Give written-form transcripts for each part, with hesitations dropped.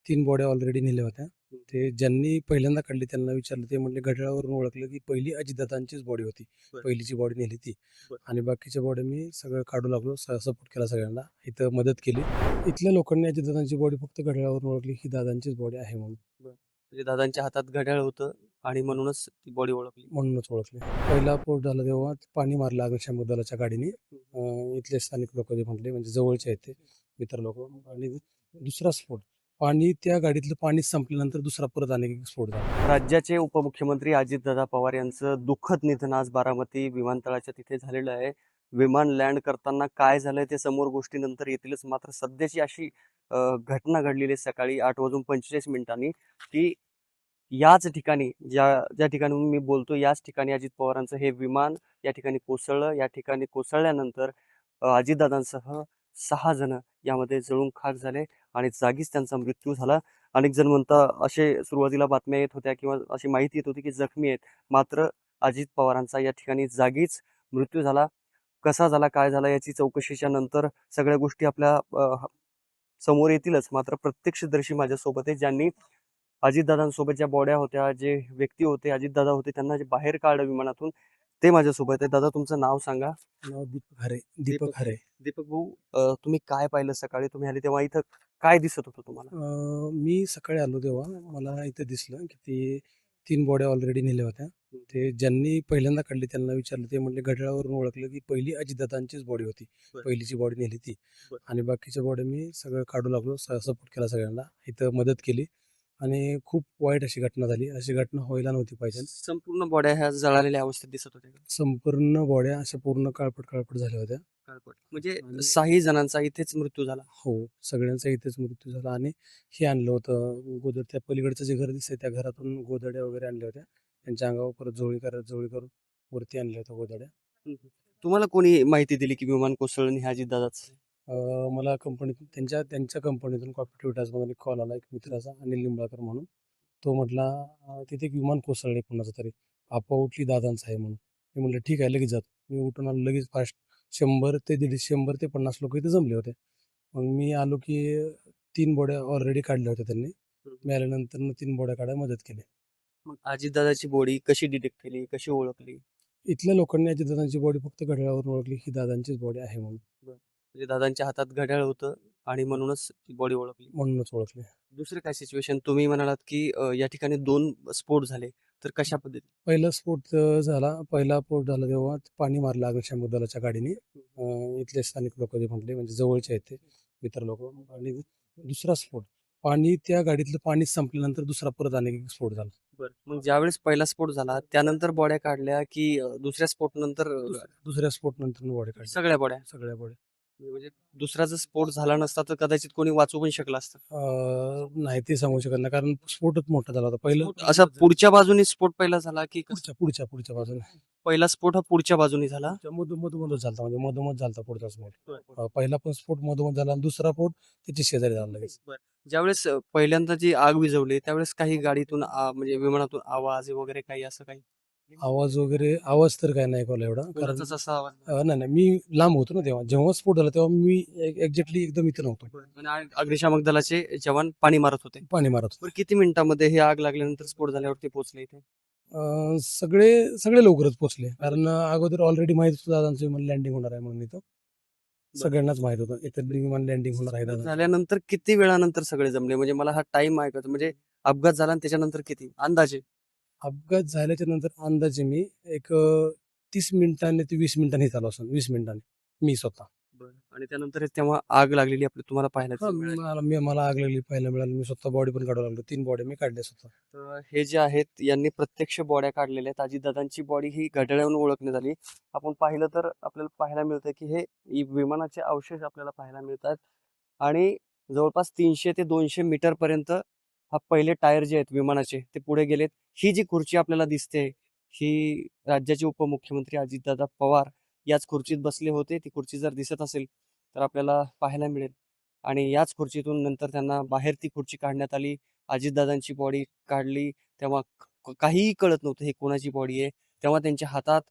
3 बॉड्या already नेल्या होत्या. ते ज्यांनी पहिल्यांदा काढली त्यांना विचारलं, ते म्हटले घड्याळावरून ओळखलं, की पहिली अजितदादांचीच बॉडी होती. बरं. पहिलीची बॉडी नेली ती. बरं. आणि बाकीच्या बॉड्या मी सगळं काढू लागलो. सपोर्ट केला सगळ्यांना. इथं मदत केली. इथल्या लोकांनी अजितदादांची बॉडी फक्त घड्याळावरून ओळखली, ही दादांचीच बॉडी आहे म्हणून. म्हणजे दादांच्या हातात घड्याळ होतं आणि म्हणूनच ती बॉडी ओळखली. म्हणूनच ओळखली. पहिला स्फोट झाला तेव्हा पाणी मारलं अग्निशामक दलाच्या गाडीने. इथले स्थानिक लोक जे म्हटले, म्हणजे जवळचे आहेत ते मित्र लोक. आणि दुसरा स्फोट, पाणी त्या गाडीतलं पाणी संपल्यानंतर दुसरा परत अनेक एक स्फोट झाला. राज्याचे उपमुख्यमंत्री अजितदादा पवार यांचं दुःखद निधन आज बारामती विमानतळाच्या तिथे झालेलं आहे. विमान लँड करताना काय झालंय ते समोर गोष्टी नंतर येतीलच. मात्र सध्याची अशी घटना घडलेली आहे सकाळी 8:45 की याच ठिकाणी ज्या ज्या ठिकाणी मी बोलतो याच ठिकाणी अजित पवारांचं हे विमान या ठिकाणी कोसळलं. या ठिकाणी कोसळल्यानंतर अजितदादांसह 6 जण यामध्ये जळून खाक झाले आणि जागीच त्यांचा मृत्यू झाला. अनेक जण असे सुरुवातीला बातम्या येत होत्या किंवा अशी माहिती येत होती की जखमी आहेत. मात्र अजित पवारांचा या ठिकाणी जागीच मृत्यू झाला. कसा झाला, काय झाला याची चौकशीच्या नंतर सगळ्या गोष्टी आपल्या समोर येतीलच. मात्र प्रत्यक्षदर्शी माझ्यासोबत आहे, ज्यांनी अजितदादांसोबत ज्या बॉड्या होत्या, जे व्यक्ती होते, अजितदादा होते, त्यांना जे बाहेर काढलं विमानातून, ते माझ्यासोबत आहे. दादा, तुमचं नाव सांगा. नाव दीपक हरे. दीपक हरे. दीपक भाऊ, तुम्ही काय पाहिलं सकाळी? तुम्ही आले तेव्हा इथं काय दिसत होतं तुम्हाला? मी सकाळी आलो तेव्हा मला इथं दिसलं, की ते 3 बॉड्या ऑलरेडी नेल्या होत्या. ते ज्यांनी पहिल्यांदा काढली त्यांना विचारलं, ते म्हटले घड्याळावरून ओळखलं, की पहिली अजितदादांचीच बॉडी होती. बरं. पहिलीची बॉडी नेली ती. बरं. आणि बाकीच्या बॉड्या मी सगळं काढू लागलो. सपोर्ट केला सगळ्यांना. इथं मदत केली. आणि खूप वाईट अशी घटना झाली. अशी घटना व्हायला नव्हती पाहिजे. संपूर्ण बॉड्या ह्या जळालेल्या अवस्थेत दिसत होत्या का? संपूर्ण बॉड्या अशा पूर्ण काळपट झाल्या होत्या. म्हणजे आणि 6 जणांचा इथेच मृत्यू झाला. हो, सगळ्यांचा इथेच मृत्यू झाला. आणि हे आणलं होतं गोदर, त्या पलीकडचं जे घर दिसतंय त्या घरातून गोधड्या वगैरे आणल्या होत्या. त्यांच्या अंगावर परत झोळी करून वरती आणल्या होत्या गोधड्या. तुम्हाला कोणी माहिती दिली की विमान कोसळलं हे अजितदादाच? मला कंपनीतून, त्यांच्या कंपनीतून कॉपरेटिव्ह टास्कमधून एक कॉल आला, एक मित्राचा अनिल लिंबाळकर म्हणून. तो म्हटला, तिथे एक विमान कोसळले कोणाचं तरी, अफवा उठली दादांचं आहे म्हणून. मी म्हटलं ठीक आहे, लगेच जातो. मी उठून आलो लगेच फास्ट. 100 ते 50 लोक इथे जमले होते. मग मी आलो की 3 बॉड्या ऑलरेडी काढल्या होत्या त्यांनी. मी आल्यानंतर 3 बॉड्या काढायला मदत केली. मग अजितदादाची बॉडी कशी डिटेक्ट केली, कशी ओळखली? इथल्या लोकांनी अजितदादांची बॉडी फक्त घड्याळावरून ओळखली, ही दादांचीच बॉडी आहे म्हणून. म्हणजे दादांच्या हातात घड्याळ होतं आणि म्हणूनच ती बॉडी ओळखली. म्हणूनच ओळखली. दुसरी काय सिच्युएशन? तुम्ही म्हणालात की या ठिकाणी 2 स्फोट झाले, तर कशा पद्धतीने? पहिला स्फोट झाला तेव्हा पाणी मारलं अग्निशामक दलाच्या गाडीने. इथले स्थानिक लोक जे म्हटले, म्हणजे जवळचे आहेत ते मित्र लोक. आणि दुसरा स्फोट, पाणी त्या गाडीतलं पाणी संपल्यानंतर दुसरा परत अनेक एक स्फोट झाला. बरं. मग ज्यावेळेस पहिला स्फोट झाला त्यानंतर बॉड्या काढल्या की दुसऱ्या स्फोट नंतर? दुसऱ्या स्फोट नंतर बॉडी काढली. सगळ्या बॉड्या? सगळ्या बॉडी. म्हणजे दुसरा जर स्फोट झाला नसता तर कदाचित कोणी वाचू पण शकलं असतं. नाही, ते सांगू शकत नाही, कारण स्फोटच मोठा झाला होता. पहिलं असा पुढच्या बाजूने स्फोट पहिला झाला की पुढच्या बाजूने. पहिला स्फोट हा पुढच्या बाजूने झाला? मधोमधच झालता, म्हणजे मधोमध झालता पुढचा स्फोट. पहिला पण स्फोट मधोमध झाला आणि दुसरा स्फोट त्याच्या शेजारी झाला लगेच. ज्यावेळेस पहिल्यांदा जी आग विझवली त्यावेळेस काही गाडीतून म्हणजे विमानातून आवाज वगैरे काही असं काही? आवाज तर काय नाही ऐकवला एवढा, कारण कोणाचाच असा आवाज? नाही, मी लांब होतो ना तेव्हा. जेव्हा स्फोट झाला तेव्हा मी एक्झॅक्टली एकदम इथं नव्हतो. आणि अग्निशामक दलाचे जवान पाणी मारत होते. पाणी मारत होतो. बरं, किती मिनिटांमध्ये हे आग लागल्यानंतर स्फोट झाल्यावरती पोहोचले इथे? सगळे लवकरच पोहोचले, कारण अगोदर ऑलरेडी माहित होतं दादांचं विमान लँडिंग होणार आहे म्हणून. इथं सगळ्यांनाच माहित होतं इथं विमान लँडिंग होणार आहे दादा. झाल्यानंतर किती वेळानंतर सगळे जमले? म्हणजे मला हा टाइम ऐकायचा, म्हणजे अपघात झाला आणि त्याच्यानंतर किती अंदाजे? अपघात झाल्याच्या नंतर अंदाजे मी एक 30 मिनिटांनी ते 20 मिनिटांनी चालू असेल. 20 मिनिटांनी मी स्वतः. आणि त्यानंतर तेव्हा आग लागलेली आपली तुम्हाला पाहायला मिळाली. मला आग लागली पाहायला मिळाली. मी स्वतः बॉडी पण काढू लागलो. 3 बॉडी मी काढल्या स्वतः. तर हे जे आहेत यांनी प्रत्यक्ष बॉड्या काढलेल्या आहेत. अजितदादांची बॉडी ही घड्याळावरून ओळखण्यात आली. आपण पाहिलं तर आपल्याला पाहायला मिळतं की हे विमानाचे अवशेष आपल्याला पाहायला मिळतात आणि जवळपास 300 ते 200 मीटर पर्यंत हा पहिले टायर जे आहेत विमानाचे ते पुढे गेलेत. ही जी खुर्ची आपल्याला दिसते ही राज्याचे उपमुख्यमंत्री अजितदादा पवार याच खुर्चीत बसले होते. ती खुर्ची जर दिसत असेल तर आपल्याला पाहायला मिळेल. आणि याच खुर्चीतून नंतर त्यांना बाहेर ती खुर्ची काढण्यात आली. अजितदादांची बॉडी काढली तेव्हा काहीही कळत नव्हतं हे कोणाची बॉडी आहे. तेव्हा त्यांच्या हातात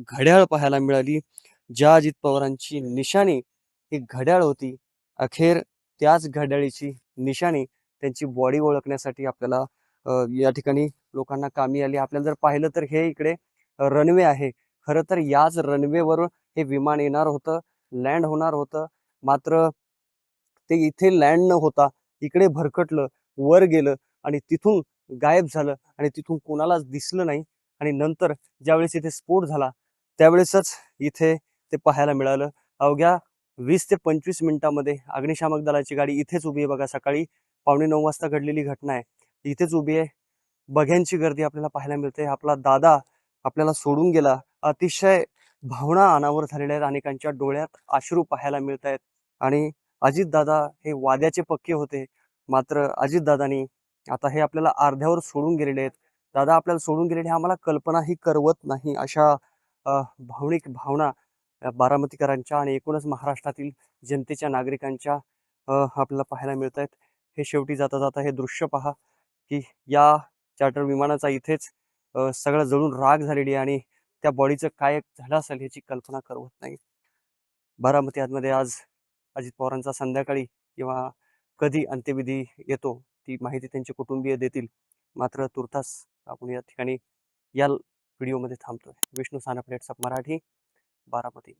घड्याळ पाहायला मिळाली. ज्या अजित पवारांची निशाणी ही घड्याळ होती, अखेर त्याच घड्याळीची निशाणी त्यांची बॉडी ओळखण्यासाठी आपल्याला या ठिकाणी लोकांना कामी आली. आपल्याला जर पाहिलं तर हे इकडे रनवे आहे. खरं तर याच रनवेवर हे विमान येणार होतं, लँड होणार होतं. मात्र ते इथे लँड न होता इकडे भरकटलं, वर गेलं आणि तिथून गायब झालं आणि तिथून कोणालाच दिसलं नाही. आणि नंतर ज्यावेळेस इथे स्फोट झाला त्यावेळेसच इथे ते पाहायला मिळालं. अवघ्या 20 ते 25 मिनिटांमध्ये अग्निशामक दलाची गाडी इथेच उभी आहे बघा. सकाळी 8:45 वाजता घडलेली घटना आहे. इथेच उभी आहे. बघ्यांची गर्दी आपल्याला पाहायला मिळते. आपला दादा आपल्याला सोडून गेला. अतिशय भावना अनावर झालेल्या आहेत. अनेकांच्या डोळ्यात अश्रू पाहायला मिळत आहेत. आणि अजितदादा हे वाद्याचे पक्के होते. मात्र अजितदादांनी आता हे आपल्याला अर्ध्यावर सोडून गेलेले आहेत. दादा आपल्याला सोडून गेलेले हे आम्हाला कल्पनाही करवत नाही. अशा भावनिक भावना बारामतीकरांच्या आणि एकूणच महाराष्ट्रातील जनतेच्या नागरिकांच्या आपल्याला पाहायला मिळत आहेत. हे शेवटी जाता जाता हे दृश्य पहा की या चार्टर विमानाचा इथेच सगळं जळून राख झालेली आहे आणि त्या बॉडीचं काय झालं असेल ह्याची कल्पना करवत नाही. बारामती आतमध्ये आज अजित पवारांचा संध्याकाळी किंवा कधी अंत्यविधी येतो ती माहिती त्यांचे कुटुंबीय देतील. मात्र तुर्तास आपण या ठिकाणी या व्हिडिओमध्ये थांबतोय. विष्णू सानप, मराठी, बारामती.